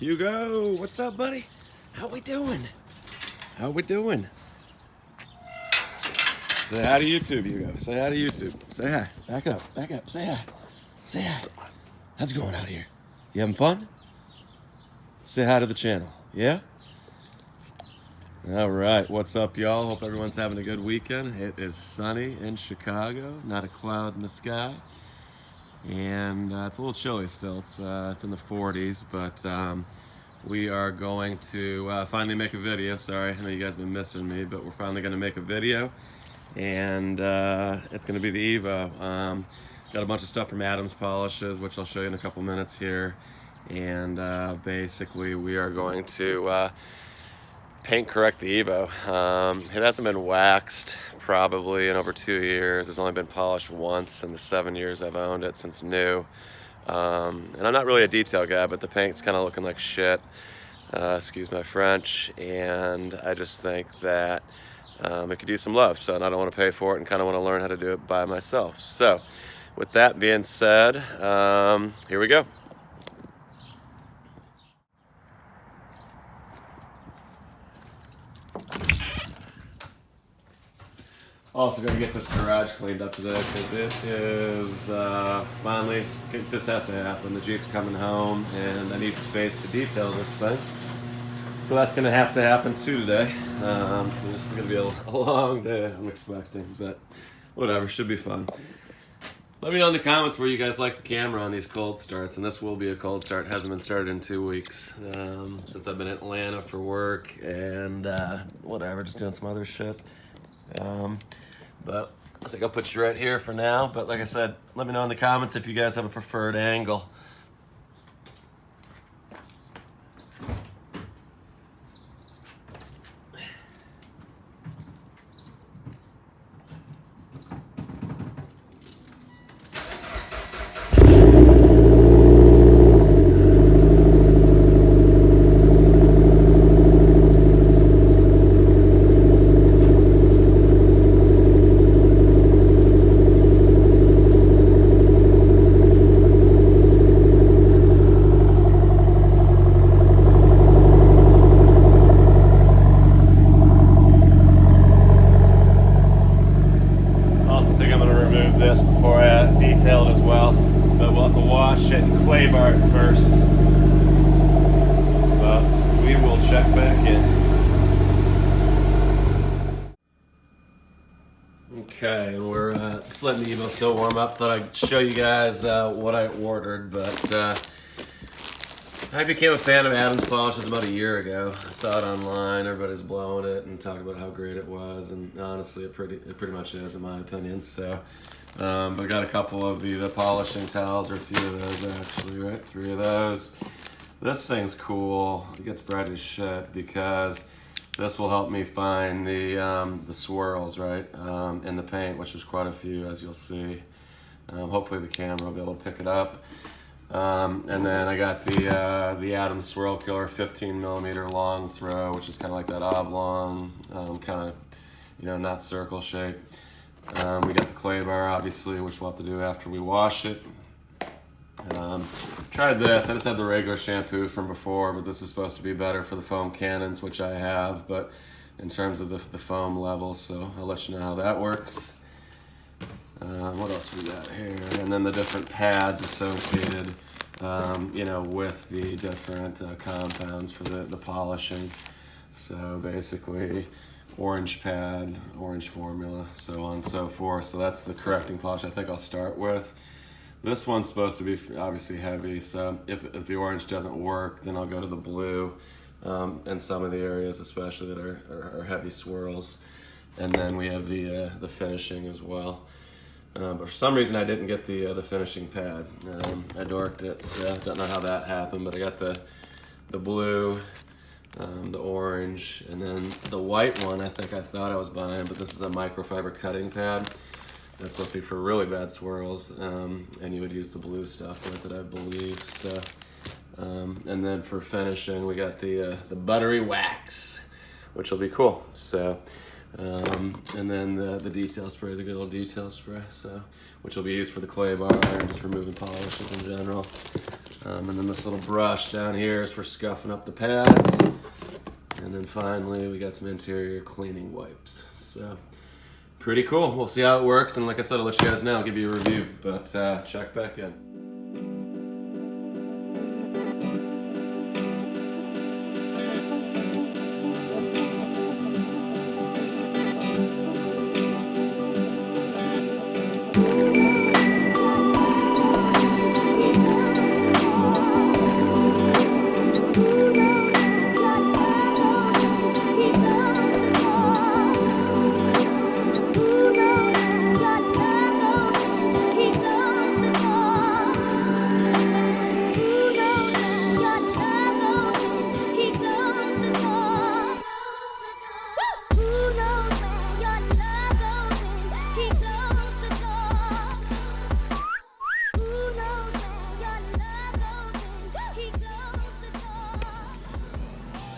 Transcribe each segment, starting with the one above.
Hugo, what's up, buddy? How we doing? How we doing? Say hi to YouTube, Hugo. Say hi to YouTube. Say hi. Back up. Back up. Say hi. Say hi. How's it going out here? You having fun? Say hi to the channel. Yeah? All right. What's up, y'all? Hope everyone's having a good weekend. It is sunny in Chicago. Not a cloud in the sky. And it's a little chilly still. It's in the 40s, but we are going to finally make a video. Sorry, I know you guys have been missing me, but we're finally going to make a video, and it's going to be the EVO. Got a bunch of stuff from Adams Polishes, which I'll show you in a couple minutes here, and basically we are going to paint correct the EVO. It hasn't been waxed probably in over 2 years. It's only been polished once in the 7 years I've owned it since new. And I'm not really a detail guy, but the paint's kind of looking like shit. Excuse my French. And I just think that it could use some love. So I don't want to pay for it and kind of want to learn how to do it by myself. So with that being said, here we go. Also going to get this garage cleaned up today because it is finally, this has to happen. The Jeep's coming home and I need space to detail this thing. So that's going to happen too today. So this is going to be a long day, I'm expecting, but whatever, should be fun. Let me know in the comments where you guys like the camera on these cold starts, and this will be a cold start. It hasn't been started in 2 weeks since I've been in Atlanta for work and whatever, just doing some other shit. But I think I'll put you right here for now. But like I said, let me know in the comments if you guys have a preferred angle. This before I detail it as well, but we'll have to wash it and clay bar it first. But we will check back in. Okay, and we're just letting the EVO still warm up. Thought I'd show you guys what I ordered, but I became a fan of Adams Polishes about a year ago. I saw it online, everybody's blowing it and talking about how great it was, and honestly it pretty much is in my opinion. So but I got a couple of the polishing towels, or a few of those actually, right? 3 of those. This thing's cool. It gets bright as shit because this will help me find the swirls, right, in the paint, which there's quite a few, as you'll see. Hopefully the camera will be able to pick it up. And then I got the Adams Swirl Killer 15mm long throw, which is kind of like that oblong, kind of, you know, not circle shape. We got the clay bar, obviously, which we'll have to do after we wash it. Tried this. I just had the regular shampoo from before, but this is supposed to be better for the foam cannons, which I have, but in terms of the foam level, so I'll let you know how that works. What else we got here? And then the different pads associated, you know, with the different compounds for the polishing. So basically, orange pad, orange formula, so on and so forth. So that's the correcting polish I think I'll start with. This one's supposed to be obviously heavy, so if the orange doesn't work, then I'll go to the blue in some of the areas, especially that are heavy swirls. And then we have the finishing as well. But for some reason I didn't get the finishing pad. I dorked it, so I don't know how that happened, but I got the blue, the orange, and then the white one I thought I was buying, but this is a microfiber cutting pad. That's supposed to be for really bad swirls, and you would use the blue stuff with it, I believe. So, and then for finishing, we got the buttery wax, which will be cool. So, and then the detail spray, the good old detail spray, so which will be used for the clay bar and just removing polishes in general. And then this little brush down here is for scuffing up the pads. And then finally, we got some interior cleaning wipes. So, pretty cool. We'll see how it works. And like I said, I'll let you guys know, I'll give you a review. But check back in.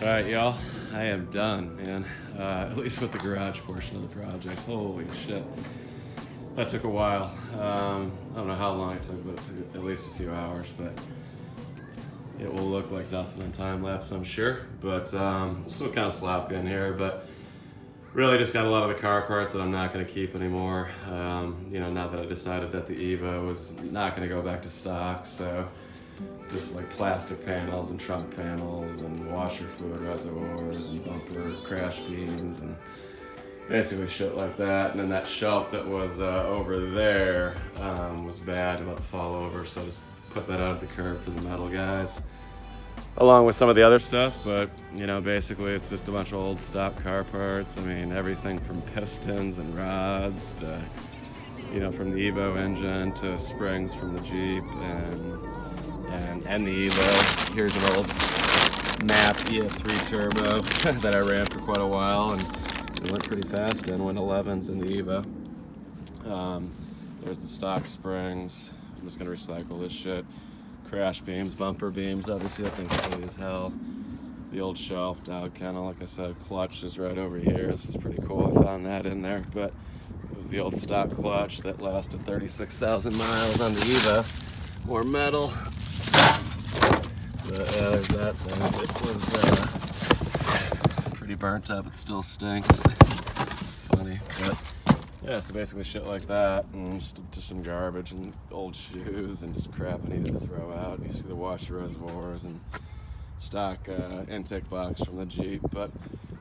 All right, y'all, I am done, man. At least with the garage portion of the project. Holy shit. That took a while. I don't know how long it took, but it took at least a few hours, but it will look like nothing on time lapse, I'm sure. But still kind of sloppy in here, but really just got a lot of the car parts that I'm not gonna keep anymore. You know, now that I decided that the EVO is not gonna go back to stock, so just like plastic panels and trunk panels and washer fluid reservoirs and bumper crash beams and basically shit like that. And then that shelf that was over there was bad, about to fall over, so I just put that out at the curb for the metal guys, along with some of the other stuff. But you know, basically it's just a bunch of old stock car parts. I mean, everything from pistons and rods to, you know, from the EVO engine to springs from the Jeep and the EVO. Here's an old MAP EF3 turbo that I ran for quite a while, and it went pretty fast and went 11s in the EVO. There's the stock springs. I'm just gonna recycle this shit. Crash beams, bumper beams, obviously that thing's heavy as hell. The old shelf, dog kennel, like I said, clutch is right over here. This is pretty cool, I found that in there, but it was the old stock clutch that lasted 36,000 miles on the EVO. More metal. But there's that thing. It was pretty burnt up. It still stinks. Funny, but yeah. So basically, shit like that, and just some garbage and old shoes and just crap I needed to throw out. You see the washer reservoirs and stock intake box from the Jeep. But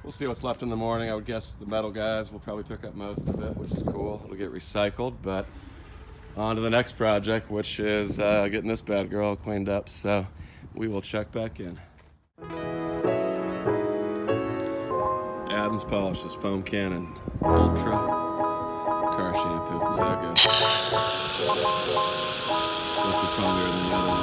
we'll see what's left in the morning. I would guess the metal guys will probably pick up most of it, which is cool. It'll get recycled, but on to the next project, which is getting this bad girl all cleaned up. So we will check back in. Adams Polishes Foam Cannon Ultra Car Shampoo. Let's see how it goes. This is funnier than the other one.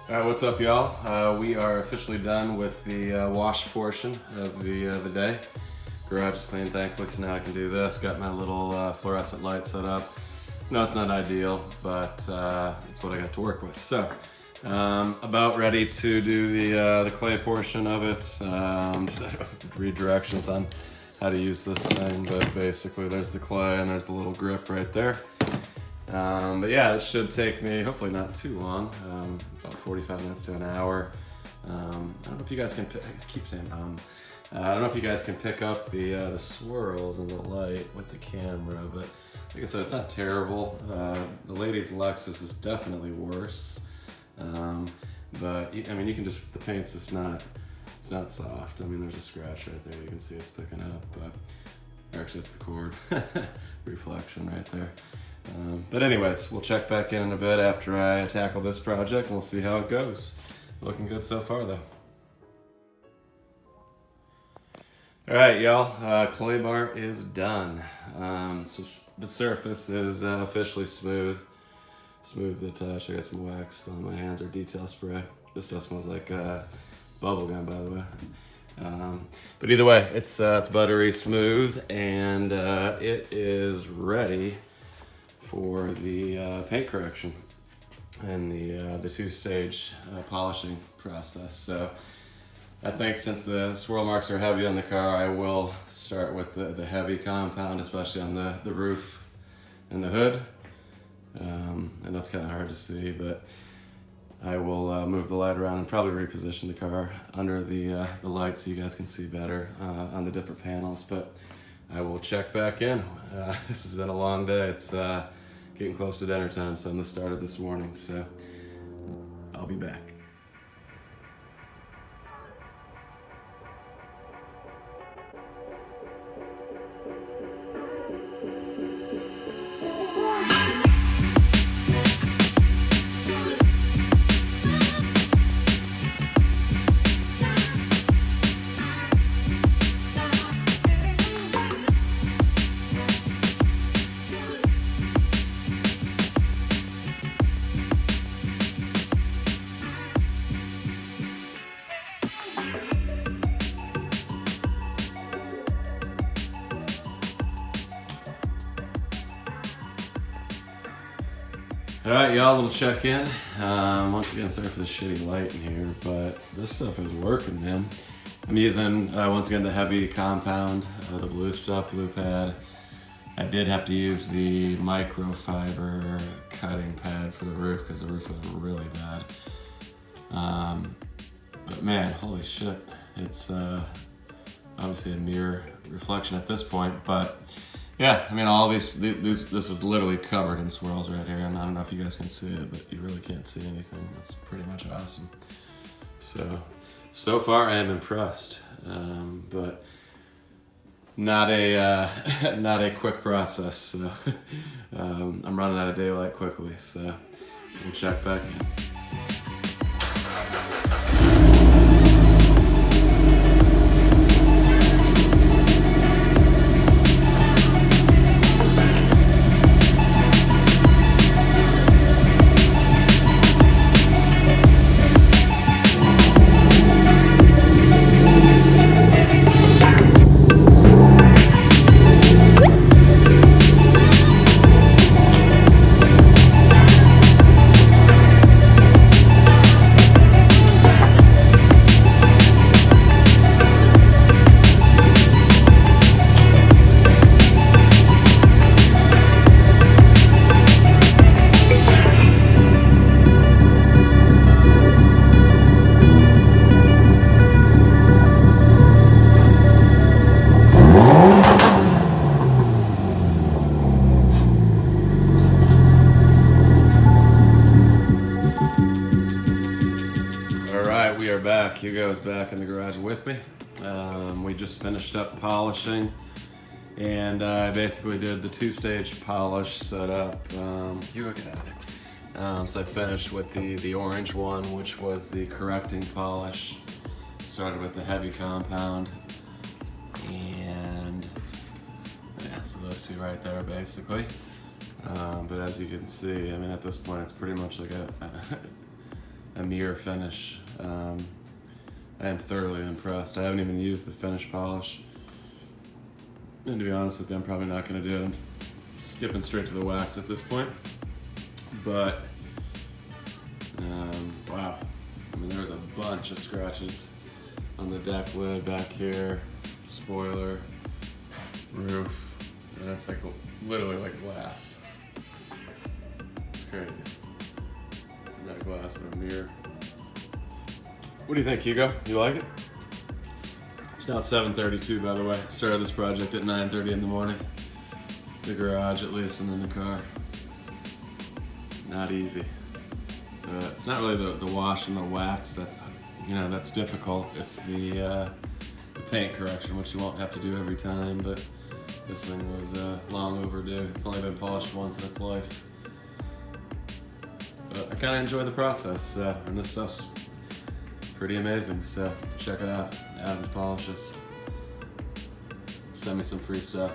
All right, what's up, y'all? We are officially done with the wash portion of the day. Garage is clean, thankfully, so now I can do this. Got my little fluorescent light set up. No, it's not ideal, but it's what I got to work with. So, about ready to do the clay portion of it. Just read directions on how to use this thing, but basically there's the clay and there's the little grip right there. But yeah, it should take me, hopefully not too long, about 45 minutes to an hour. I don't know if you guys can, I keep saying I don't know if you guys can pick up the swirls in the light with the camera, but like I said, it's not terrible. The lady's Lexus is definitely worse. But I mean, you can just, the paint's just not, it's not soft. I mean, there's a scratch right there. You can see it's picking up, but actually it's the cord reflection right there. But anyways, we'll check back in a bit after I tackle this project and we'll see how it goes. Looking good so far though. All right, y'all, clay bar is done. So the surface is officially smooth. Smooth to the touch. I got some wax on my hands or detail spray. This stuff smells like bubble gum, by the way. But either way, it's buttery smooth, and it is ready for the paint correction and the two-stage polishing process. So I think since the swirl marks are heavy on the car, I will start with the heavy compound, especially on the roof and the hood. I know it's kind of hard to see, but I will move the light around and probably reposition the car under the light so you guys can see better on the different panels. But I will check back in. This has been a long day. It's getting close to dinner time, so this started this morning, so I'll be back. All right, y'all, little check in. Once again, sorry for the shitty light in here, but this stuff is working, man. I'm using, once again, the heavy compound, the blue stuff, blue pad. I did have to use the microfiber cutting pad for the roof because the roof was really bad. But man, holy shit. It's obviously a mirror reflection at this point, but yeah, I mean, all this was literally covered in swirls right here, and I don't know if you guys can see it, but you really can't see anything. That's pretty much awesome. So far I am impressed, but not a quick process. So I'm running out of daylight quickly, so we'll check back in. Hugo's back in the garage with me. We just finished up polishing, and I basically did the two-stage polish setup. Hugo, get out of there. So I finished with the orange one, which was the correcting polish. Started with the heavy compound, and yeah, so those two right there basically. But as you can see, I mean, at this point it's pretty much like a mirror finish. I am thoroughly impressed. I haven't even used the finish polish. And to be honest with you, I'm probably not going to do it. I'm skipping straight to the wax at this point. But, wow. I mean, there's a bunch of scratches on the deck lid back here, spoiler, roof, and that's like literally like glass. It's crazy. Not glass, but a mirror. What do you think, Hugo? You like it? It's now 7:32, by the way. Started this project at 9:30 in the morning. the garage at least, and then the car. Not easy. It's not really the wash and the wax that, that's difficult. It's the paint correction, which you won't have to do every time, but this thing was long overdue. It's only been polished once in its life. But I kind of enjoy the process, and this stuff's pretty amazing, so check it out. Adam's Polishes. Send me some free stuff.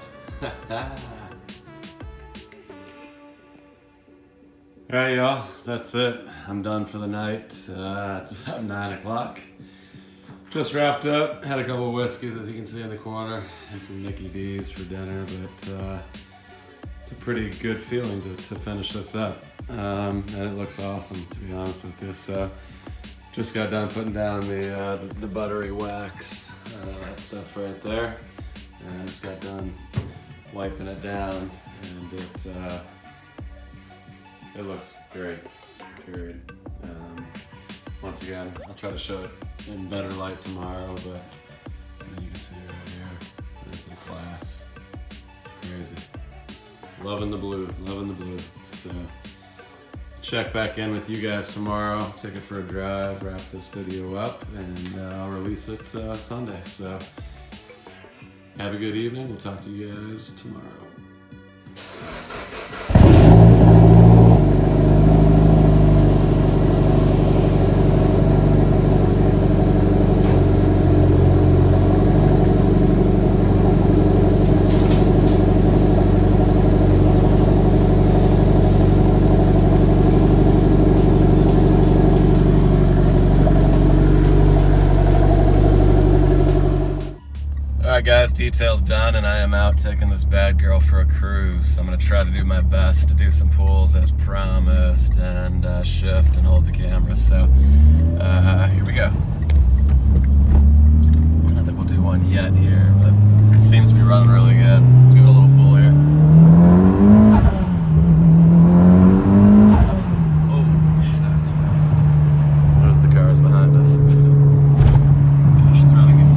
Alright y'all, that's it. I'm done for the night. It's about 9 o'clock. Just wrapped up, had a couple of whiskeys as you can see in the corner, and some Mickey D's for dinner, but it's a pretty good feeling to finish this up. And it looks awesome, to be honest with you. So just got done putting down the buttery wax, that stuff right there. And I just got done wiping it down, and it looks great, period. Once again, I'll try to show it in better light tomorrow, but you can see right here, it's a class. Crazy. Loving the blue, loving the blue. So check back in with you guys tomorrow, take it for a drive, wrap this video up, and I'll release it Sunday. So have a good evening. We'll talk to you guys tomorrow. Alright guys, detail's done, and I am out taking this bad girl for a cruise. I'm going to try to do my best to do some pulls as promised, and shift and hold the camera. So here we go. I don't think we'll do one yet here, but it seems to be running really good. We'll give it a little pull here. Oh, that's fast. There's the cars behind us. Yeah, she's running good.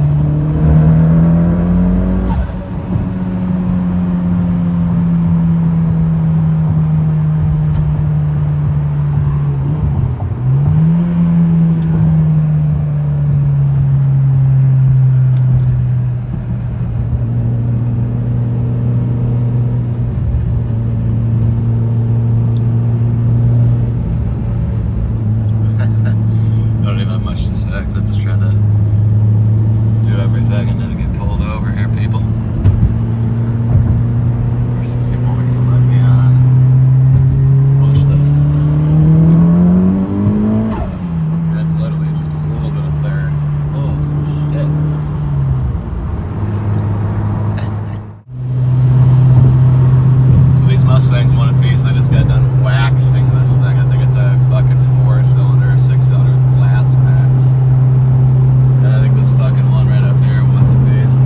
I'm just trying to do everything and not get pulled over here, people. Of course, these people aren't gonna let me on. Watch this. That's literally just a little bit of third. Oh, shit. So these Mustangs want a piece. I just got done waxing this thing. I think it's a fucking 4-cylinder, 6-cylinder with glass packs. I think this fucking one right up here wants a piece.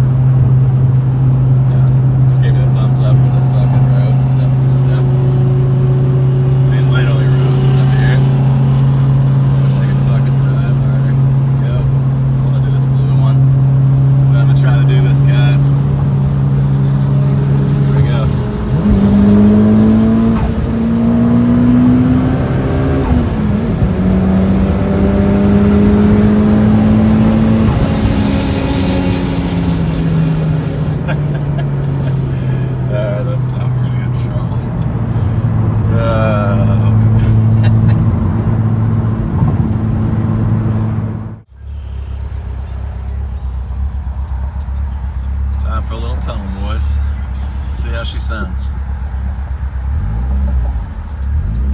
Yeah, just gave me a thumbs up because it fucking roasted him. So, I mean, literally roasted him here. Wish I could fucking drive harder. Let's go. I want to do this blue one. But I'm gonna try to do this, guys. Here we go. That's enough. We're gonna get in trouble. Time for a little tunnel, boys. Let's see how she sounds.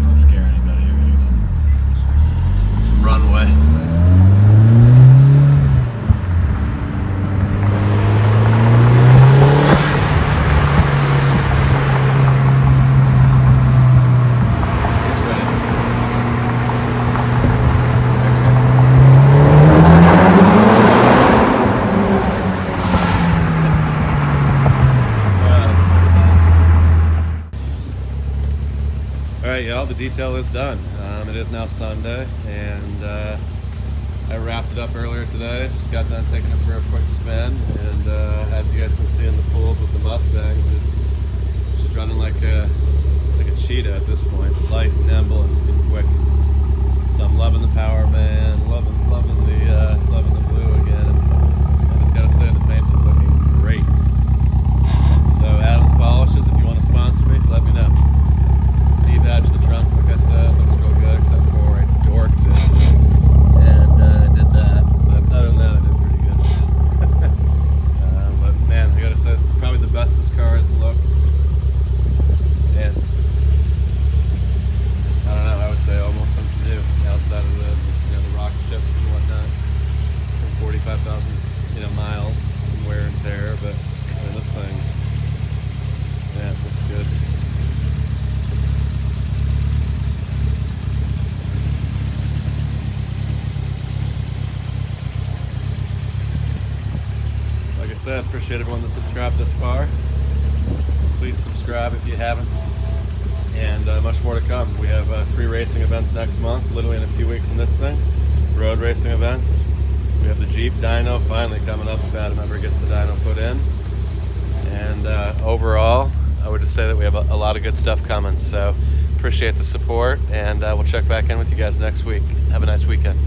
Don't scare anybody. You're gonna get some runway. Alright y'all, the detail is done. It is now Sunday, and I wrapped it up earlier today. Just got done taking it for a quick spin, and as you guys can see in the pools with the Mustangs, it's running like a cheetah at this point, light, nimble, and quick. So I'm loving the power, man. Loving the blue again. And I just gotta say, the paint is looking great. So Adams Polishes, if you want to sponsor me, let me know. De-badge the trunk, like I said, looks real good, except for I dorked it and did that. But other than that, I did pretty good. But man, I gotta say, this is probably the best this car has looked. And I don't know, I would say almost since new, outside of the rock chips and whatnot, from 45,000 miles and wear and tear. But I mean, this thing, yeah, it looks good. Like I said, appreciate everyone that subscribed this far. Please subscribe if you haven't. And much more to come. We have 3 racing events next month, literally in a few weeks in this thing. Road racing events. We have the Jeep dyno finally coming up if Adam ever gets the dyno put in. And overall, I would just say that we have a lot of good stuff coming. So appreciate the support, and we'll check back in with you guys next week. Have a nice weekend.